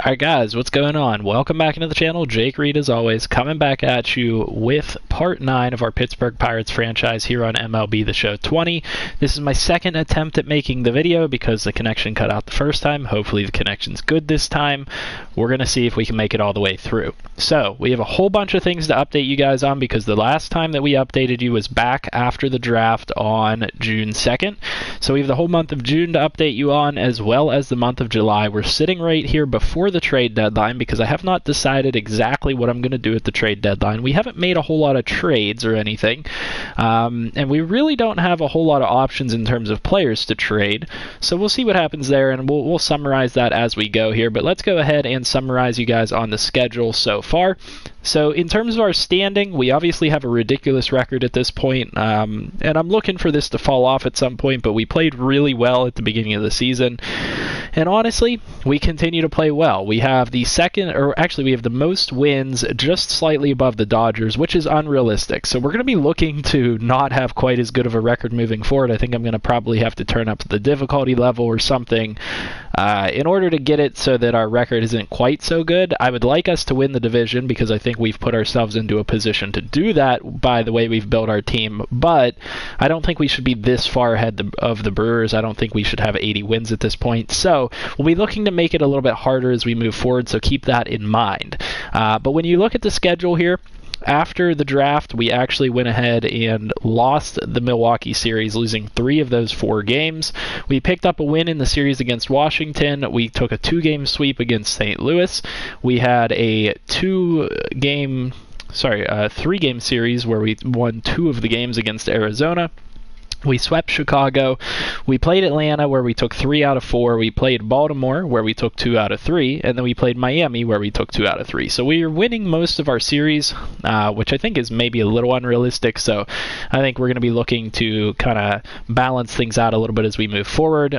Alright guys, what's going on? Welcome back into the channel. Jake Reid as always, coming back at you with part 9 of our Pittsburgh Pirates franchise here on MLB The Show 20. This is my second attempt at making the video because the connection cut out the first time. Hopefully the connection's good this time. We're going to see if we can make it all the way through. So, we have a whole bunch of things to update you guys on because the last time that we updated you was back after the draft on June 2nd. So we have the whole month of June to update you on as well as the month of July. We're sitting right here before the trade deadline because I have not decided exactly what I'm going to do at the trade deadline. We haven't made a whole lot of trades or anything, and we really don't have a whole lot of options in terms of players to trade, so we'll see what happens there, and we'll summarize that as we go here. But let's go ahead and summarize you guys on the schedule so far. So in terms of our standing, we obviously have a ridiculous record at this point, and I'm looking for this to fall off at some point, but we played really well at the beginning of the season. And honestly, we continue to play well. We have the we have the most wins, just slightly above the Dodgers, which is unrealistic. So we're going to be looking to not have quite as good of a record moving forward. I think I'm going to probably have to turn up the difficulty level or something in order to get it so that our record isn't quite so good. I would like us to win the division because I think we've put ourselves into a position to do that by the way we've built our team, but I don't think we should be this far ahead of the Brewers. I don't think we should have 80 wins at this point. So we'll be looking to make it a little bit harder as we move forward, so keep that in mind. But when you look at the schedule here, after the draft, we actually went ahead and lost the Milwaukee series, losing 3 of those 4 games. We picked up a win in the series against Washington. We took a 2-game sweep against St. Louis. We had a 3-game series where we won 2 of the games against Arizona. We swept Chicago. We played Atlanta, where we took 3 out of 4. We played Baltimore, where we took 2 out of 3. And then we played Miami, where we took 2 out of 3. So we are winning most of our series, which I think is maybe a little unrealistic. So I think we're going to be looking to kind of balance things out a little bit as we move forward.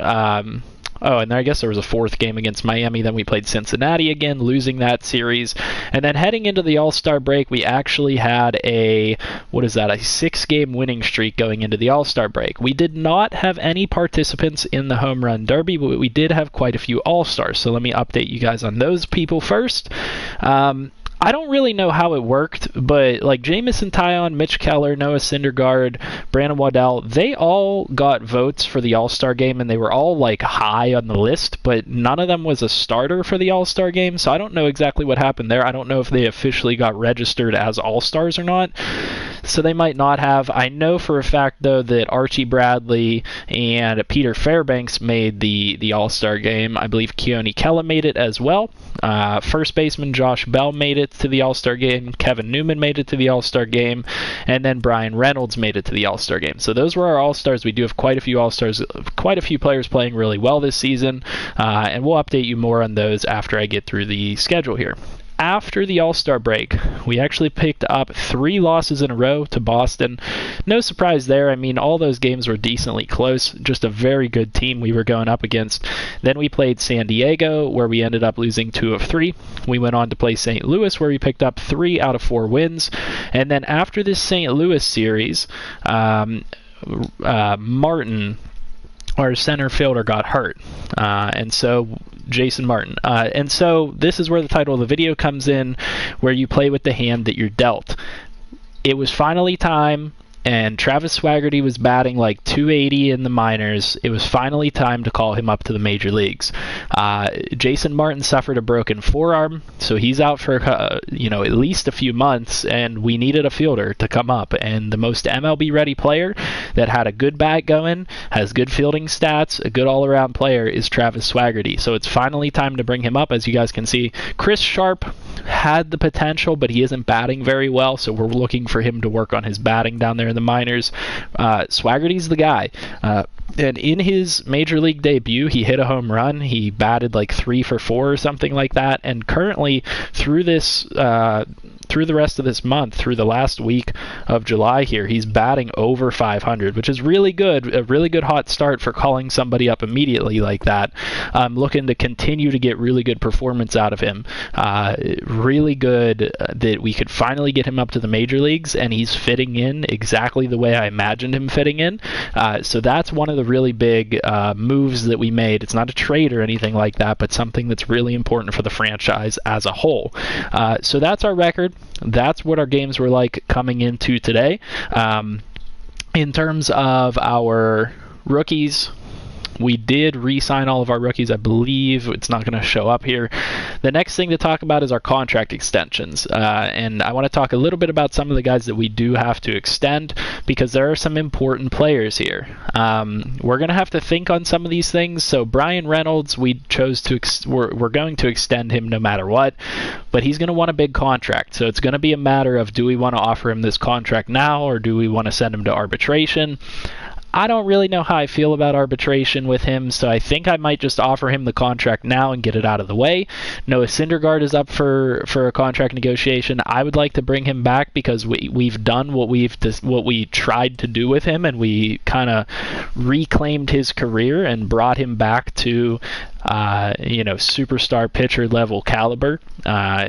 Oh, and I guess there was a 4th game against Miami. Then we played Cincinnati again, losing that series. And then heading into the All-Star break, we actually had a 6-game winning streak going into the All-Star break. We did not have any participants in the Home Run Derby, but we did have quite a few All-Stars. So let me update you guys on those people first. I don't really know how it worked, but like Jamison Tyone, Mitch Keller, Noah Syndergaard, Brandon Waddell, they all got votes for the All-Star game, and they were all like high on the list, but none of them was a starter for the All-Star game, so I don't know exactly what happened there. I don't know if they officially got registered as All-Stars or not, so they might not have. I know for a fact, though, that Archie Bradley and Peter Fairbanks made the All-Star game. I believe Keone Kela made it as well. First baseman Josh Bell made it to the All-Star game. Kevin Newman made it to the All-Star game. And then Brian Reynolds made it to the All-Star game. So those were our All-Stars. We do have quite a few All-Stars, quite a few players playing really well this season. And we'll update you more on those after I get through the schedule here. After the All-Star break, we actually picked up 3 losses in a row to Boston. No surprise there. I mean, all those games were decently close. Just a very good team we were going up against. Then we played San Diego, where we ended up losing 2 of 3. We went on to play St. Louis, where we picked up 3 out of 4 wins. And then after this St. Louis series, Martin, our center fielder, got hurt. And so Jason Martin. And so this is where the title of the video comes in, where you play with the hand that you're dealt. It was finally time, and Travis Swaggerty was batting like 280 in the minors. It was finally time to call him up to the major leagues. Jason Martin suffered a broken forearm, so he's out for at least a few months, and we needed a fielder to come up. And the most MLB-ready player that had a good bat going, has good fielding stats, a good all-around player, is Travis Swaggerty. So it's finally time to bring him up. As you guys can see, Chris Sharp had the potential, but he isn't batting very well, so we're looking for him to work on his batting down there in the minors. Swaggerty's the guy. And in his major league debut, he hit a home run. He batted like 3 for 4 or something like that. And currently, through the rest of this month, through the last week of July here, he's batting over 500, which is really good. A really good hot start for calling somebody up immediately like that. I'm looking to continue to get really good performance out of him. Really good that we could finally get him up to the major leagues, and he's fitting in exactly the way I imagined him fitting in. So that's one of the really big moves that we made. It's not a trade or anything like that, but something that's really important for the franchise as a whole. So that's our record. That's what our games were like coming into today. In terms of our rookies, we did re-sign all of our rookies. I believe it's not going to show up here. The next thing to talk about is our contract extensions. And I want to talk a little bit about some of the guys that we do have to extend, because there are some important players here. We're going to have to think on some of these things. So Brian Reynolds, we chose to we're going to extend him no matter what, but he's going to want a big contract. So it's going to be a matter of, do we want to offer him this contract now, or do we want to send him to arbitration? I don't really know how I feel about arbitration with him, so I think I might just offer him the contract now and get it out of the way. Noah Syndergaard is up for a contract negotiation. I would like to bring him back because we've done what we tried to do with him, and we kind of reclaimed his career and brought him back to superstar pitcher level caliber.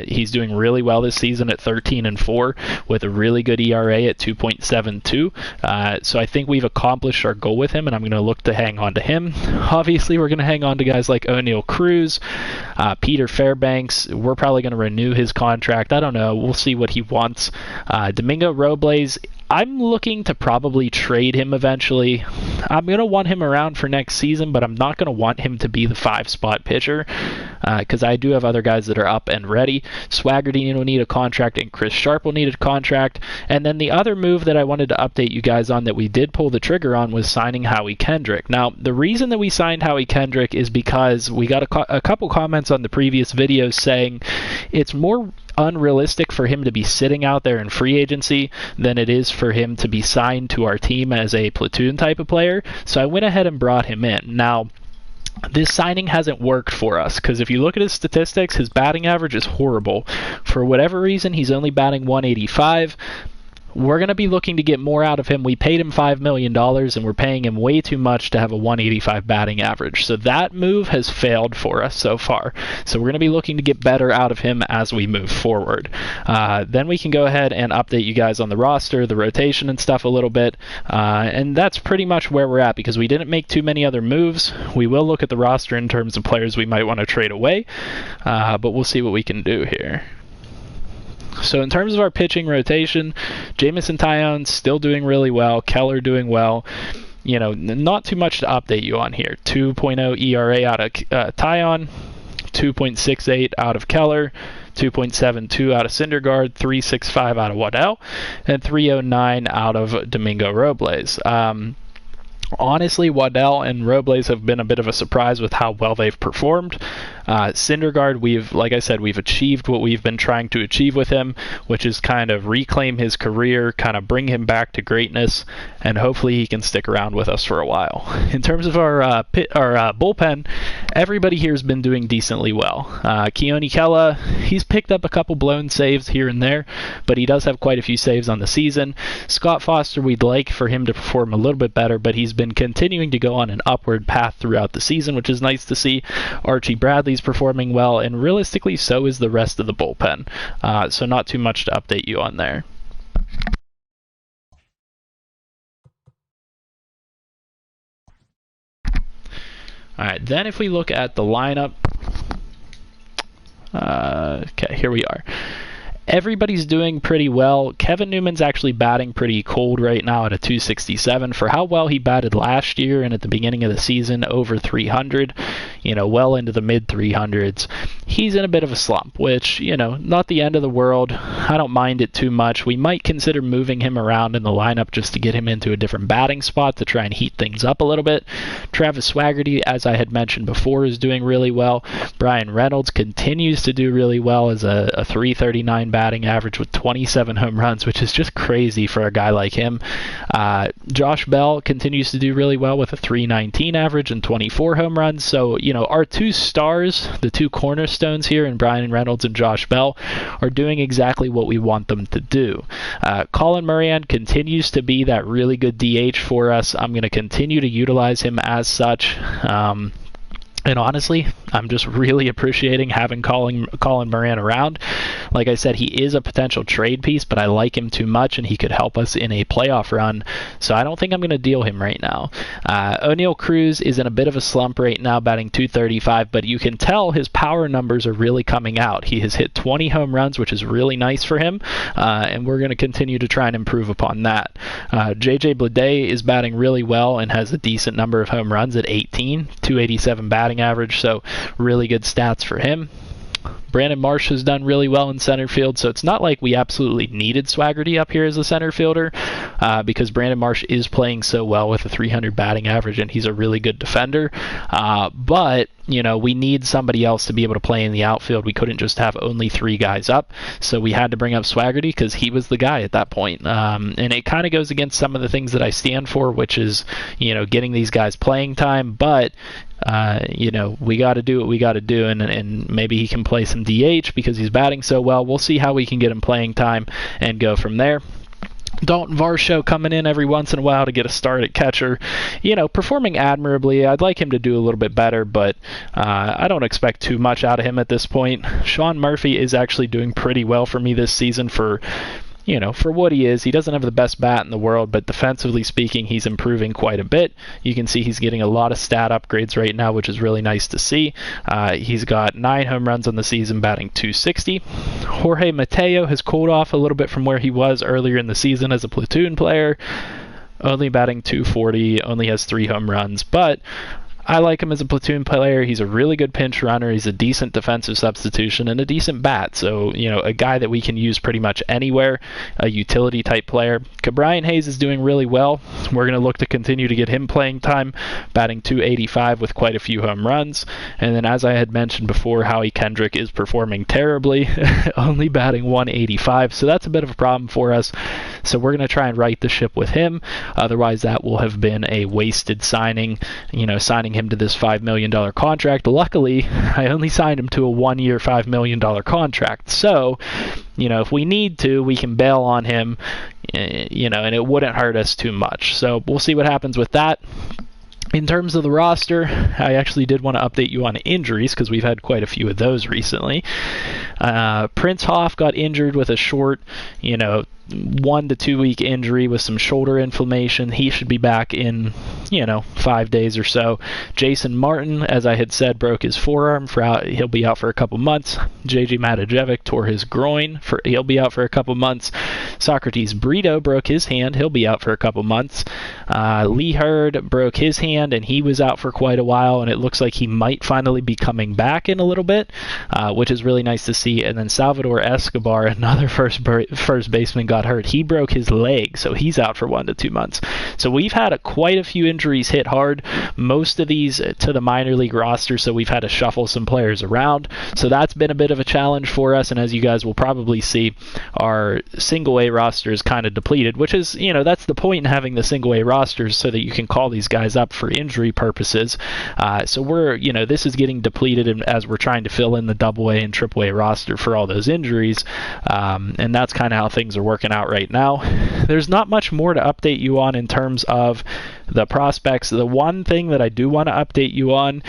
He's doing really well this season at 13-4 with a really good ERA at 2.72. So I think we've accomplished our goal with him, and I'm going to look to hang on to him. Obviously, we're going to hang on to guys like O'Neal Cruz, Peter Fairbanks. We're probably going to renew his contract. I don't know. We'll see what he wants. Domingo Robles, I'm looking to probably trade him eventually. I'm going to want him around for next season, but I'm not going to want him to be the 5-spot pitcher because I do have other guys that are up and ready. Swaggerty will need a contract, and Chris Sharp will need a contract. And then the other move that I wanted to update you guys on that we did pull the trigger on was signing Howie Kendrick. Now, the reason that we signed Howie Kendrick is because we got a couple comments on the previous videos saying it's more unrealistic for him to be sitting out there in free agency than it is for him to be signed to our team as a platoon type of player. So I went ahead and brought him in. Now, this signing hasn't worked for us because if you look at his statistics, his batting average is horrible. For whatever reason, he's only batting 185. We're going to be looking to get more out of him. We paid him $5 million, and we're paying him way too much to have a 185 batting average. So that move has failed for us so far. So we're going to be looking to get better out of him as we move forward. Then we can go ahead and update you guys on the roster, the rotation and stuff a little bit. And that's pretty much where we're at because we didn't make too many other moves. We will look at the roster in terms of players we might want to trade away, but we'll see what we can do here. So in terms of our pitching rotation, Jameson Taillon still doing really well. Keller doing well. Not too much to update you on here. 2.0 ERA out of Taillon, 2.68 out of Keller, 2.72 out of Syndergaard, 3.65 out of Waddell, and 3.09 out of Domingo Robles. Honestly, Waddell and Robles have been a bit of a surprise with how well they've performed. Syndergaard, like I said, we've achieved what we've been trying to achieve with him, which is kind of reclaim his career, kind of bring him back to greatness, and hopefully he can stick around with us for a while. In terms of our bullpen, everybody here has been doing decently well. Keone Kela, he's picked up a couple blown saves here and there, but he does have quite a few saves on the season. Scott Foster, we'd like for him to perform a little bit better, but he's been continuing to go on an upward path throughout the season, which is nice to see. Archie Bradley's performing well, and realistically, so is the rest of the bullpen. So not too much to update you on there. All right, then if we look at the lineup, okay, here we are. Everybody's doing pretty well. Kevin Newman's actually batting pretty cold right now at a 267 for how well he batted last year and at the beginning of the season, over 300, well into the mid 300s. He's in a bit of a slump, which, not the end of the world. I don't mind it too much. We might consider moving him around in the lineup just to get him into a different batting spot to try and heat things up a little bit. Travis Swaggerty, as I had mentioned before, is doing really well. Brian Reynolds continues to do really well as a 339 batting average with 27 home runs, which is just crazy for a guy like him. Josh Bell continues to do really well with a 319 average and 24 home runs. So, our two stars, the two cornerstones here in Brian Reynolds and Josh Bell, are doing exactly what we want them to do. Colin Moran continues to be that really good DH for us. I'm going to continue to utilize him as such. And honestly, I'm just really appreciating having Colin Moran around. Like I said, he is a potential trade piece, but I like him too much, and he could help us in a playoff run. So I don't think I'm going to deal him right now. O'Neal Cruz is in a bit of a slump right now, batting .235, but you can tell his power numbers are really coming out. He has hit 20 home runs, which is really nice for him, and we're going to continue to try and improve upon that. JJ Bleday is batting really well and has a decent number of home runs at 18, .287 batting average, so really good stats for him. Brandon Marsh has done really well in center field, so it's not like we absolutely needed Swaggerty up here as a center fielder, because Brandon Marsh is playing so well with a .300 batting average, and he's a really good defender. But you know, we need somebody else to be able to play in the outfield. We couldn't just have only 3 guys up, so we had to bring up Swaggerty because he was the guy at that point. And it kind of goes against some of the things that I stand for, which is, you know, getting these guys playing time, but you know, we got to do what we got to do, and maybe he can play some DH because he's batting so well. We'll see how we can get him playing time and go from there. Dalton Varsho coming in every once in a while to get a start at catcher, you know, performing admirably. I'd like him to do a little bit better, but I don't expect too much out of him at this point. Sean Murphy is actually doing pretty well for me this season for, you know, for what he is. He doesn't have the best bat in the world, but defensively speaking, he's improving quite a bit. You can see he's getting a lot of stat upgrades right now, which is really nice to see. He's got 9 home runs on the season, batting .260. Jorge Mateo has cooled off a little bit from where he was earlier in the season as a platoon player, only batting .240, only has 3 home runs, but I like him as a platoon player. He's a really good pinch runner. He's a decent defensive substitution and a decent bat. So, you know, a guy that we can use pretty much anywhere, a utility type player. Brian Hayes is doing really well. We're going to look to continue to get him playing time, batting .285 with quite a few home runs. And then, as I had mentioned before, Howie Kendrick is performing terribly, only batting .185. So that's a bit of a problem for us. So we're going to try and right the ship with him. Otherwise, that will have been a wasted signing, you know, signing him to this $5 million contract. Luckily, I only signed him to a 1-year, $5 million contract. So, you know, if we need to, we can bail on him, you know, and it wouldn't hurt us too much. So we'll see what happens with that. In terms of the roster, I actually did want to update you on injuries because we've had quite a few of those recently. Prince Hoff got injured with a short, you know, 1 to 2 week injury with some shoulder inflammation. He should be back in, you know, 5 days or so. Jason Martin, as I had said, broke his forearm. He'll be out for a couple months. JJ Matajevic tore his groin. He'll be out for a couple months. Socrates Brito broke his hand. He'll be out for a couple months. Lee Hurd broke his hand, and he was out for quite a while, and it looks like he might finally be coming back in a little bit, which is really nice to see. And then Salvador Escobar, another first baseman, got hurt. He broke his leg, so he's out for 1 to 2 months. So we've had quite a few injuries hit hard, most of these to the minor league roster, so we've had to shuffle some players around. So that's been a bit of a challenge for us, and as you guys will probably see, our single A roster is kind of depleted, which is, you know, that's the point in having the single A rosters, so that you can call these guys up for injury purposes. So we're, you know, this is getting depleted as we're trying to fill in the double A and triple A roster for all those injuries, and that's kind of how things are working out right now. There's not much more to update you on in terms of the prospects. The one thing that I do want to update you on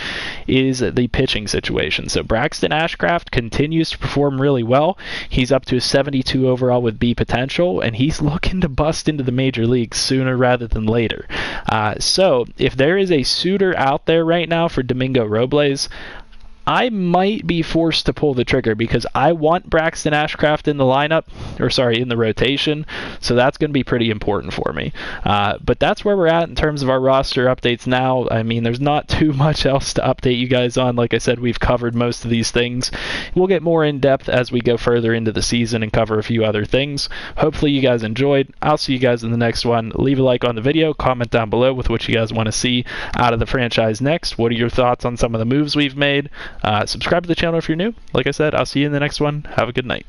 is the pitching situation. So Braxton Ashcraft continues to perform really well. He's up to a 72 overall with B potential, and he's looking to bust into the major leagues sooner rather than later. So if there is a suitor out there right now for Domingo Robles, I might be forced to pull the trigger because I want Braxton Ashcraft in the lineup, in the rotation, so that's going to be pretty important for me. But that's where we're at in terms of our roster updates now. I mean, there's not too much else to update you guys on. Like I said, we've covered most of these things. We'll get more in depth as we go further into the season and cover a few other things. Hopefully you guys enjoyed. I'll see you guys in the next one. Leave a like on the video, comment down below with what you guys want to see out of the franchise next. What are your thoughts on some of the moves we've made? Subscribe to the channel if you're new. Like I said, I'll see you in the next one. Have a good night.